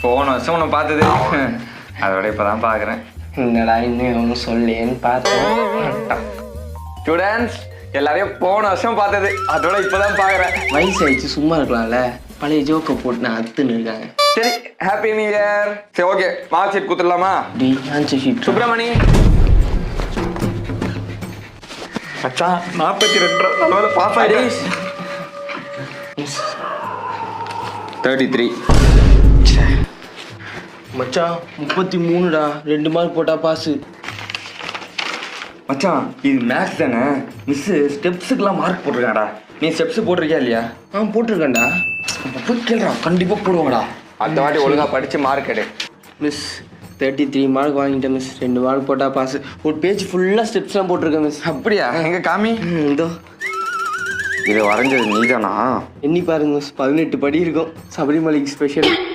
போன வருஷம் உன்னை பார்த்தது அதோட இப்பதான் பாக்குறேன். என்னடா இன்னும் ஒன்றும் சொல்லேன்னு பார்த்தேன். ஸ்டூடெண்ட்ஸ் எல்லாரையும் போன வருஷம் பார்த்தது அதோட இப்பதான் பாக்குறேன். வயசு ஆயிடுச்சு, சும்மா இருக்கலாம்ல. பழைய ஜோக்கை போட்டு நான் அத்துன்னு இருக்காங்க. சரி, ஹாப்பி நியூ இயர். சரி, ஓகே, மார்க் ஷீட் கொடுத்துடலாமா? Answer sheet. சுப்பிரமணி மச்சான் 42 நல்ல பாஸ் ஆயிடு. 33 மச்சான் 33டா. 2 மார்க் போட்டா பாஸ். மச்சான் இது மேக்ஸ் தானே? மிஸ் ஸ்டெப்ஸுக்கெல்லாம் மார்க் போட்டிருக்காடா. நீ ஸ்டெப்ஸ் போட்டிருக்கியா இல்லையா? போட்டிருக்கேன்டா. போய் கேள்றா, கண்டிப்பா போடுவாங்கடா. அடுத்த வாட்டி ஒழுங்கா படிச்சு மார்க் எடு. மிஸ் 33 மார்க் வாங்கிட்டேன் மிஸ். 2 மார்க் போட்டா பாஸ். ஒரு பேஜ் ஃபுல்லா ஸ்டெப்ஸ்லாம் போட்டிருக்கேன் மிஸ். அப்படியா? எங்க காமி. இதோ இது வரைஞ்சது நீதானா? எண்ணி பாருங்க மிஸ், 18 படி இருக்கும். சபரிமலைக்கு ஸ்பெஷல்.